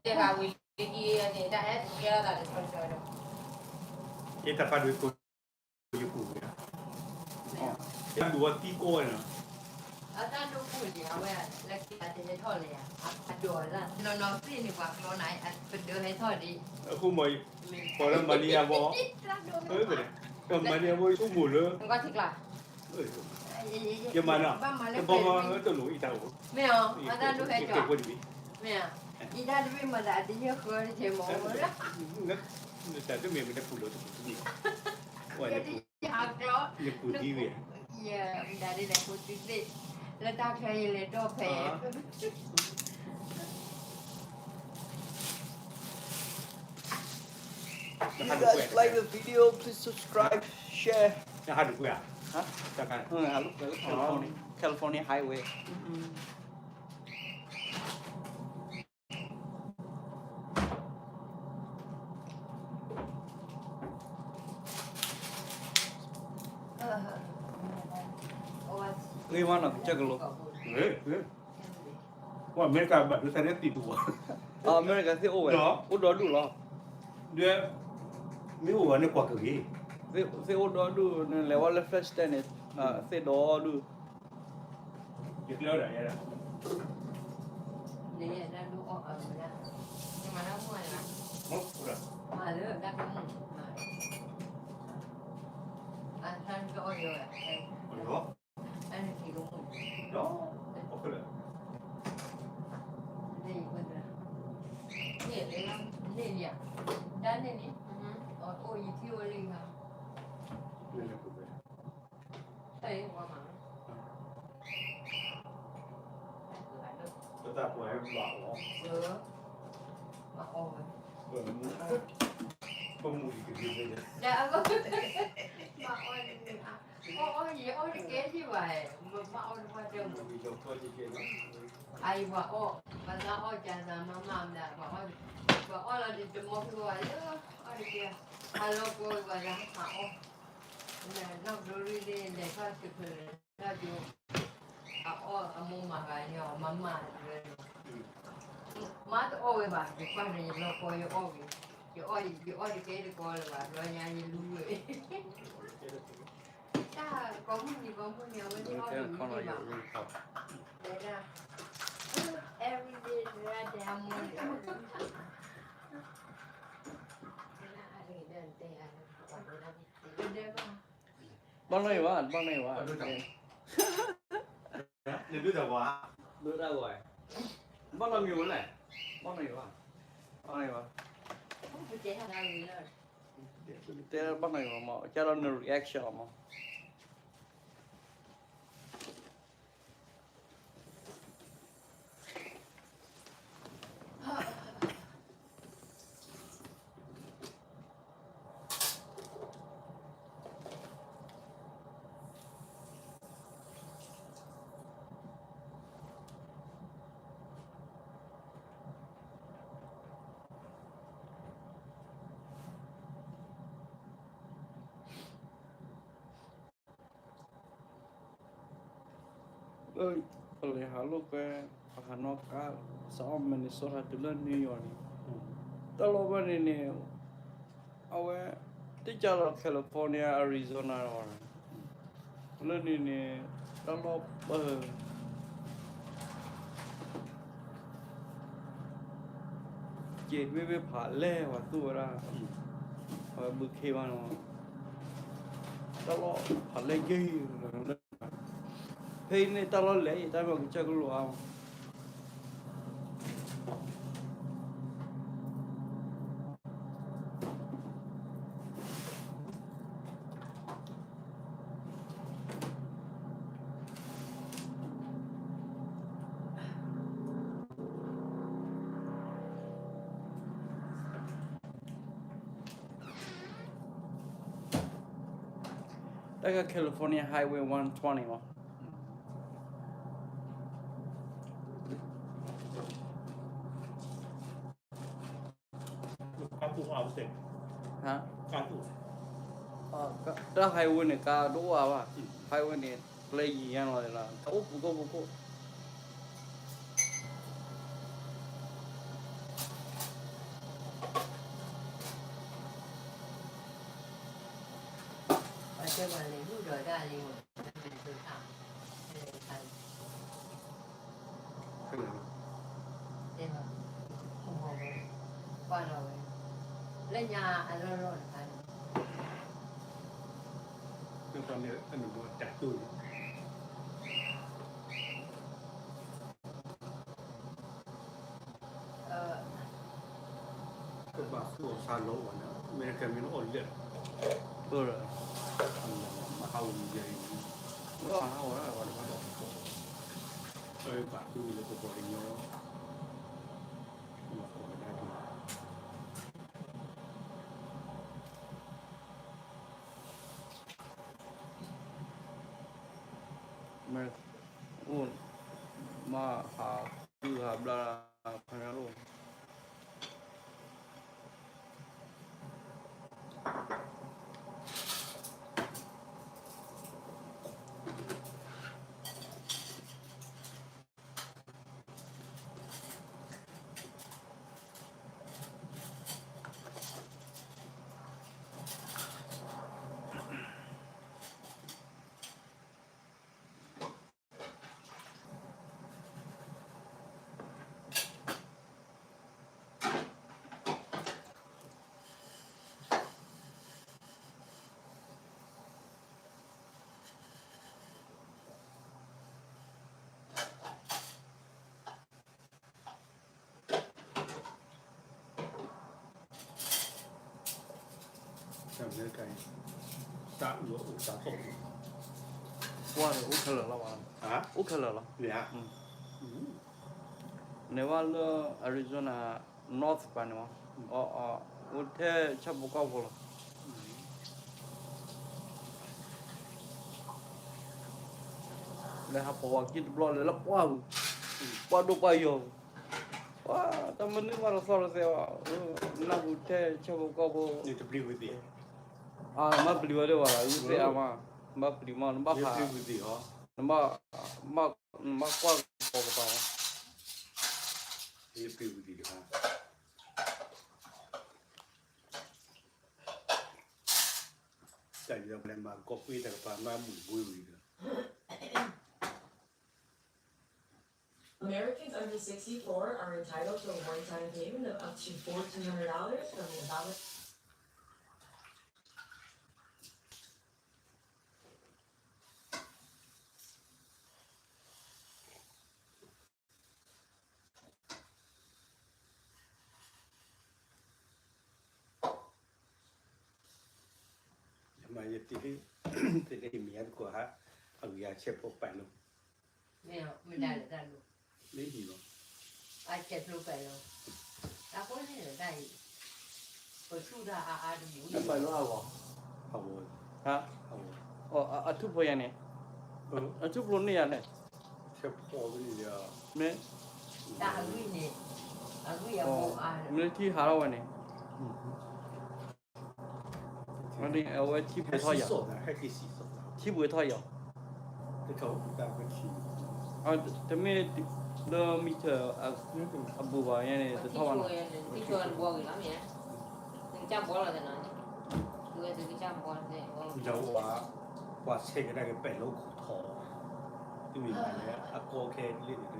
Deja wiki da es ya da sponsor. E ta fa due cose io pure. E due tipo no. Tanto pure a ora la chiave delle tolle a dola. Non fini qua non hai per due tolli. ခုမပေါ်လာမနီယာဘောဟုတ်တယ်ကမနီယာဘောသူ့မလို့ Non qua ti là. ရမနာဘောဘောတော့လို့ဣတာကို 没有，我单独还 က 叫 ကိုဒီ 没有。一大堆没得，直接喝的去毛了。 แต่ก็มีมันจะพูดแล้วนี่ว่า 这 จะพูด 这下高。 จะพูดดีเว้ย Yeah, dari dah putih ni. Letak saya le dope. If you guys like the video, please subscribe, share. จะหาดูกูอ่ะ Hah? จากการ Look, California Highway. Ngươi want to check a look. เฮ้ยว่าอเมริกาแบบดูแสดงติดตัว America thế ôi. Đó. Ôi đó đủ lo. ด้วยไม่หัวในกว่ากี่ Thế ôi đó đủ là what the first stand it. Thế đó đủ. หยุดแล้วเหรอเนี่ย Ni dah lu oh dah. Yang mana mu lah? มั้งกูละ Malu dah kamu. Asal ke oyo ya. เนาะ Anu kilo mu. เนาะโอเคเลย Ni betul. Ni dalam ni dia. Dan ni. Oh itu oleh ha. เรื่องกูไป Saya buat mana? ก็ตาป่วยหลับเหรอ Mak oh. มึงก็มูอีกทีเลย Dah apa? Mak oh ni. Oh ye oh ni ke vậy. Mak oh buat dia. มูอีกตัวจริงๆนะ Ai buat oh. Pasal oh jangan mamam dah. Buat oh lah di demo keluar je. Oh dia. Kalau kau buat dah mak oh. Nak dulu ni dah kasih ke radio. Oh amu makannya mama. Mat oh ba. Depan ni lo kau yo oh. Yo oh di ke ko ba. Lo nyanyi dulu. Ta có một gì với Cái họ con đi này mà really hot. đấy ra every day ra đam mê Bác này quá. Để đưa tao quá. Đưa ra rồi. Bác làm nhiều này. Bác này quá. Thế là bác này mà cho nó reaction mà. Ơi, boleh halo ke Hanoka, sama Minnesota dulu New York ni. Kalau mana ni, awak di jalan California, Arizona orang. Kalau ni, kalau jet we phale waktu orang, berkewan orang. Kalau phale gay. Hey ni talo le, tapi aku cakap lu am. Dekat California Highway 120 mah. Kampung Austin. Hah? Kampung. Dah highway ni ka dua apa? Highway ni play yang lah. Buku. 这个领路者在领我们身上，看， ခဏ 对吧？不好呗，挂了呗，人家俺老老看， တော့တော်နေအဲ့လိုတော့တက်တူတယ်ก็บาสู้ซาโลวะนะอเมริกันมันอ่อนเลือด ဟုတ်တယ် มาเอาใหญ่ ဘာဟောရပါလဲ บาดูเลยก็บ่ได้ยอมาขอได้ดู မဲဦးမဟာသူဟာဘလာဖန်ရလို့ ทำเนื้อไก่ตะหลวงตะตก ဝါတယ်ဥခလလာပါ ฮะ ဥခလလာ เนี่ย နေဝါလအရီဇိုနာနော့သ်ပန်နော်အော်ဟိုထဲချက်ဘကောက်ဘောလားလေဟာပေါ်ကစ်ဘလောလေလပွားပွားတော့ပါယောဝါတမန်နေမရဆောရစေဝနာဘူးထဲချက်ဘကောက်ဘော นี่จะปลิวดิ အာမပလီဝရဝါယူစေအမမပလီမနဘ นี่ ခါ ปลิวดิฮะ နမမကွာပေါ်ပါ นี่ปลิวดิฮะแต่ยังไม่มาก็ปีแต่ปามาหมุนบุยเลย Americans under 64 are entitled to a one-time payment of up to $1,400 from the dollar. มาจะตีตีได้เมียดีกว่าฮะเอายาเช็ดพวกไปลูก 没有，没带了带路， ไม่ดีหรอก 俺接路白了，俺过年了带，我住的俺的母 နမ 语， လောကော เอา ဟာ เอา အော်အထုပေါ်ရနေ เออ အထုပေါ်နေရနေ เช็ดพอไปนี่เดียว မဲ 但俺闺女，俺闺也不俺 မလတီဟာရဝနေမဒီအဝဲချိပ ให้ ထော 洗 ရ 手呢，还可以洗手呢。 ချိပထောရ 这头大个洗， အော်တမဲလောမီတာအဘူပါရနေတထောဝနာ đi chùa ăn bò gì lắm nhỉ? Đừng chăm bò là thế nào? Người từ cái chăm bò là thế. 有話車嘅咧，佢病佬骨頭，啲面嚟咧，阿哥嘅呢啲。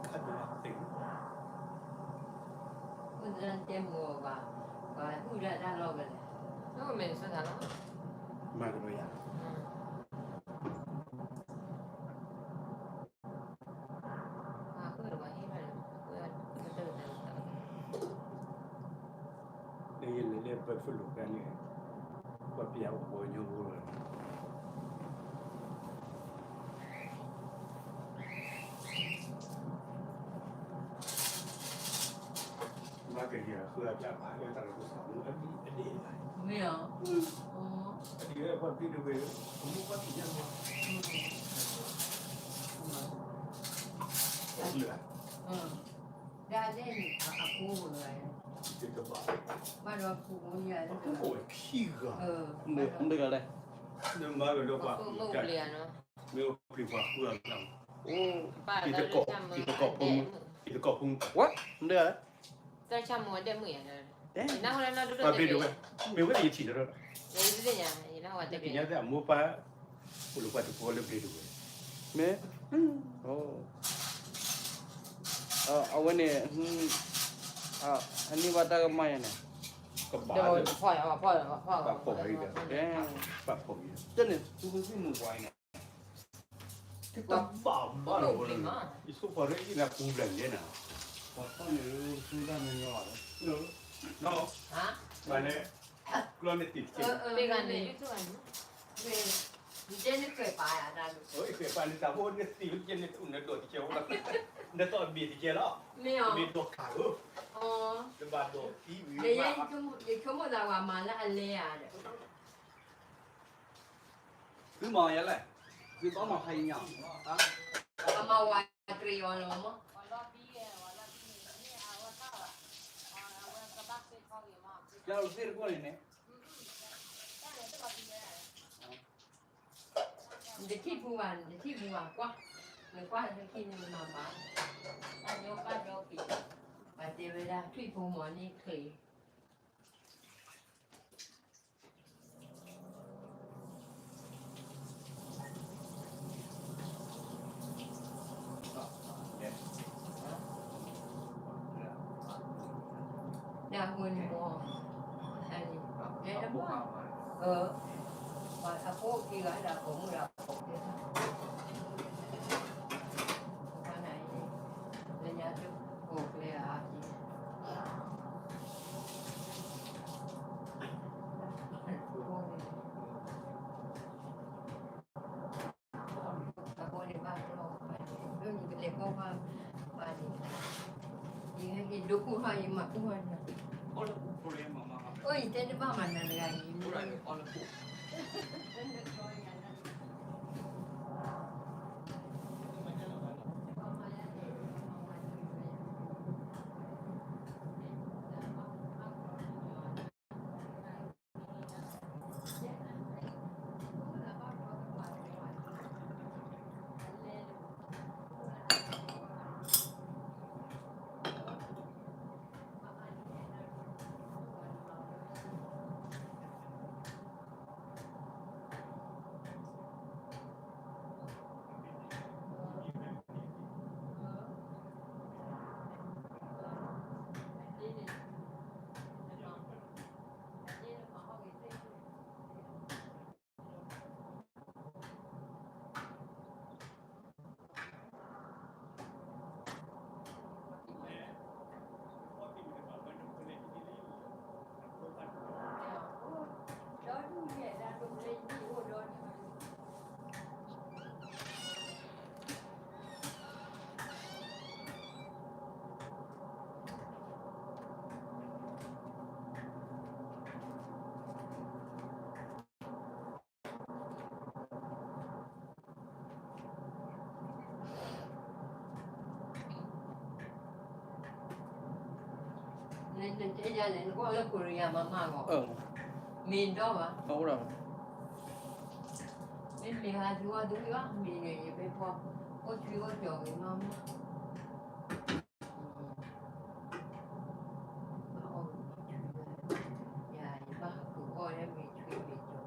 看到啊，對。不能颠簸吧，不然咱老个嘞， Nó mình sao thằng nó? 唔係咁樣。 À, cứ được vậy mà. Cứ từ từ. 你你ไปฝึกลูกกันเนี่ยว่าเปียกหัวยูเลยมาเกี่ยวคืออาจารย์มาเรื่องต่างๆสอนอันนี้ 没有，哦， อันนี้เนี่ยว่าพี่ดูไปผมรู้ว่าที่ยังว่าเหลือ 嗯，人家你阿姑来， จะจะบอก 把这姑姑女 โอ้โหพี่ก็ 呃， မင်းကလည်း 把 Nhưng mà rồi đâu ก็ qua คือมือ cái เปลี่ยนเนาะ meu primo vừa làm โอ้ ป้า thì เรา cái จะ cọ จำมือ thì เด็ cái cọ không thì cái cọ không what มันเดือด จะจำมือเด็กมืออย่างนั้น เด้ น้าคนนั้นน่าดู và เด็ bên ก đâu meu cái gì chỉ đó เลยดูเด็กอย่างนี้น้าว่าจะ thì เป็น nhớ là mua pa của lúc qua thì có lên bên đâu แม่โอ้เอาไว้เนี่ยอันนี้ว่าตากมาเนี่ย có เดี๋ยว bả rồi พ่อยพ่อยพ่อย แดง bả phổi เจ้าเนี่ยทุกคนที่มือไวเนี่ย cái tấm bảo ก็ bả ลู rồi กปริมา cái số phở đấy là cùng lần thế nào พอต้นเนี่ยซื้อได้ไม่ยอด nó ฮะ mà này con này tịt เออ chừng เป็นกันเนี่ยยุ่งทุกวัน เจ๊นี่เคยไปอ่ะนะลูก ôi cái bạn ta hôn cái tịt trên này cũng nó đổ thì chiều là nó to bị thì kia đó ไม่เอา bị đổ cả ư อ๋อ nó bà đổ tí เดี๋ยว vì ยัง mà เขาบอกว่ามาแล้วอันเล่อะเดี๋ยว cứ mò vậy lại cứ có một thầy nhỏ đó เอามาวางตรีออนลงมั้ง giao xin qua này nè เดี๋ยวที่บัวเดี๋ยวที่บัวกว่าเหมือนกว่าจะกินมันมาบ้านอันโยกอันโยกปีไปเจอเวลาที่บัวหมอนี่เคย nhà mình mua anh để nó mua và phố kia gọi là cũng là cái này lên nhà trước cuộc là gì cô đi ba cái gì cái cô ba ba gì cái đúc cũng hay mà cũng hay Olha o problema, mamãe. ôi tên ba mà là gì Olha o nên chế ra nên có lớp Korea mà gọi mình đó mà Đúng rồi. nên mình là chúa đúng đó mình này phải qua có chúa có chỗ cái mắm dạ ba cứ coi em mình chuyện bị chỗ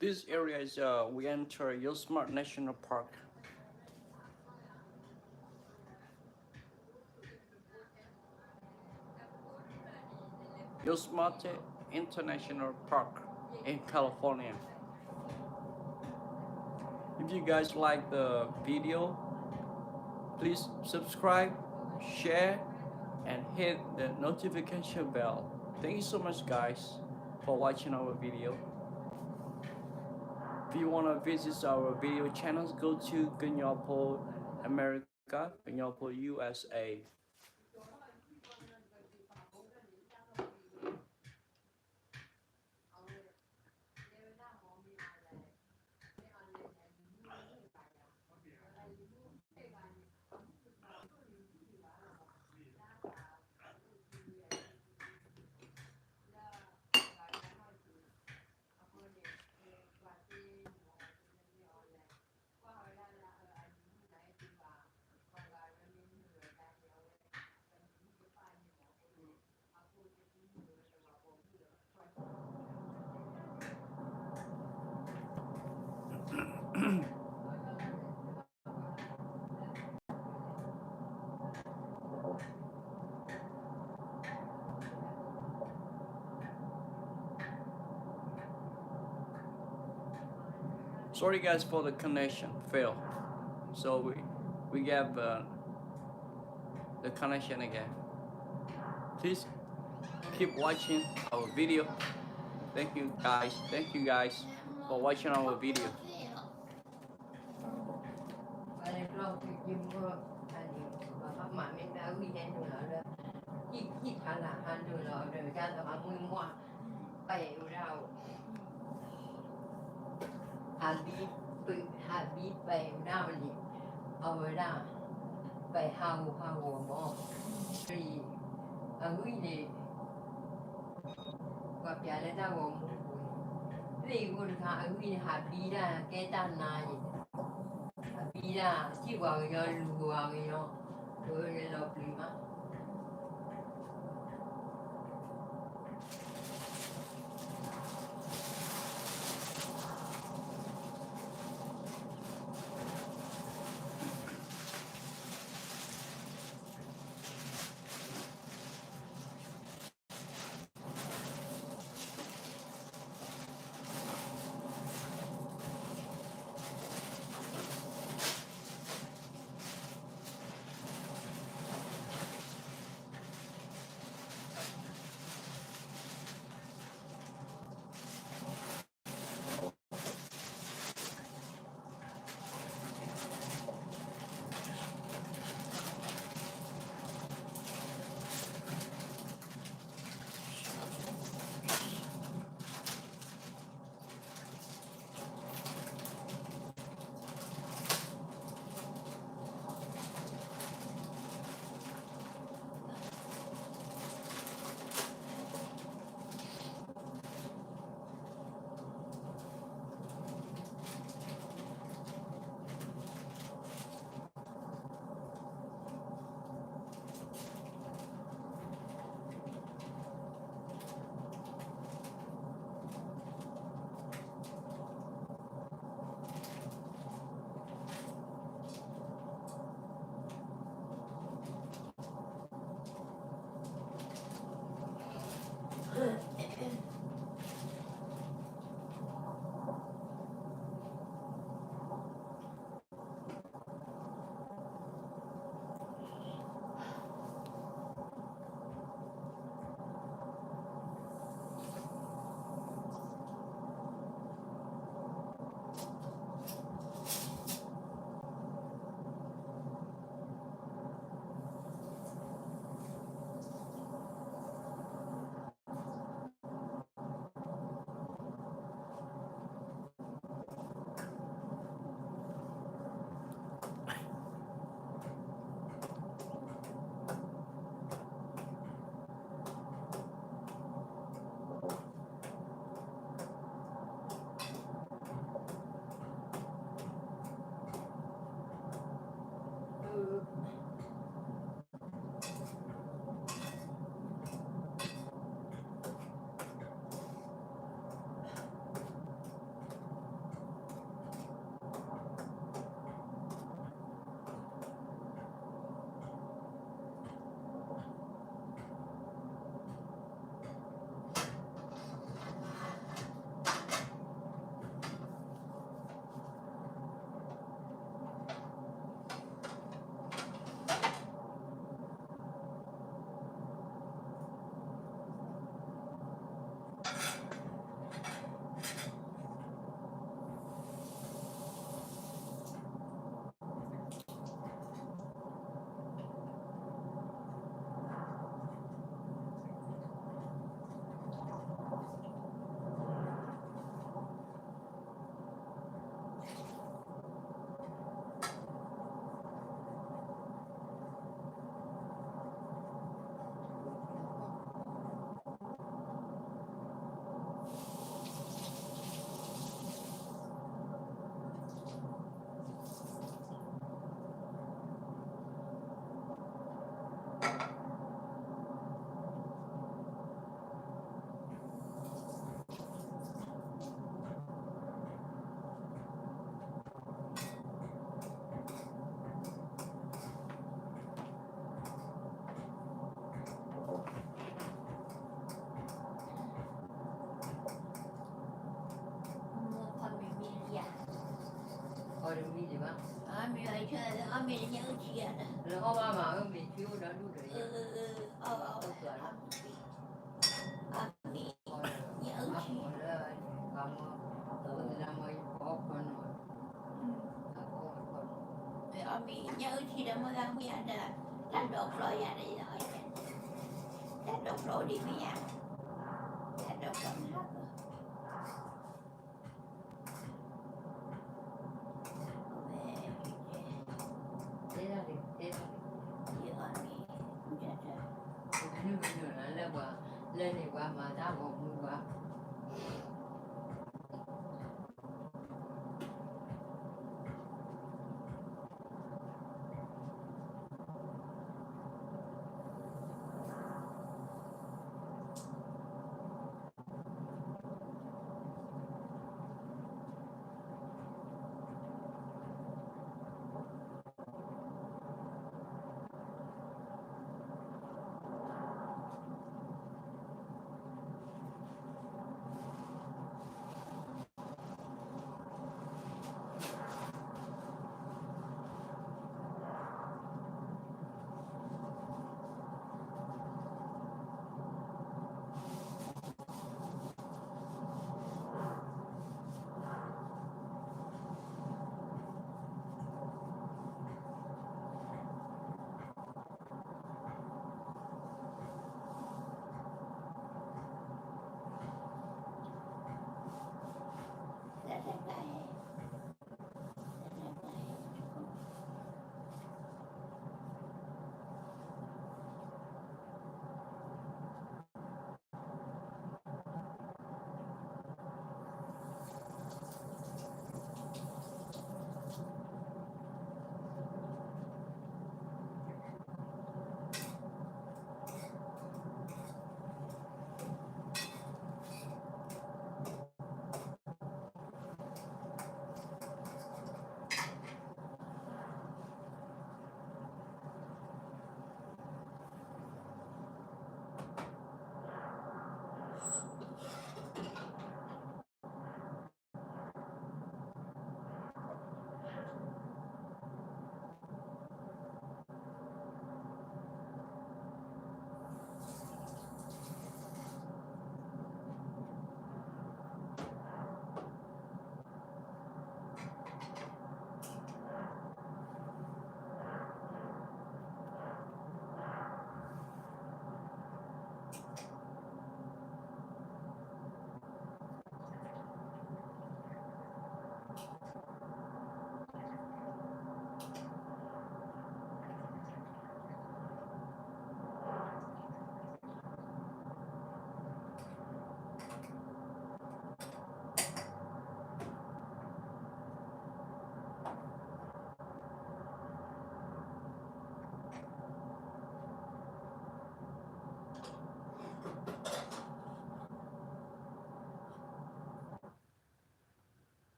This area is we enter Yosemite National Park. Yosemite International Park in California. If you guys like the video, please subscribe, share, and hit the notification bell. Thank you so much guys for watching our video. If you want to visit our video channels, go to Ganyapo America, Ganyapo USA. Sorry guys for the connection fail. So we have the connection again. Please keep watching our video. Thank you guys. Thank you guys for watching our video. Habib bay đao đi, ở đó bay hao mỏ, thì ở người đi gặp nhà lên đao mỏ, thìคนขาở người Habib ra cái tan này, Habib ra chỉ vào cái lúa cái nó, rồi cái lợp lì mà. Gọi được đi gì bác? Ami ơi chơi Ami nhớ chia nè. Rồi hôm qua mà ông bị chiếu đó đủ rồi. Ami nhớ chia. Ami nhớ chia đó mới ăn mía nè. Đánh đột rồi à đi rồi. Đánh đột rồi đi mía. Đánh đột rồi hết rồi. Thế là đi, thế là Giờ Ami. Dạ trời. đi. Lên thì qua mà ta một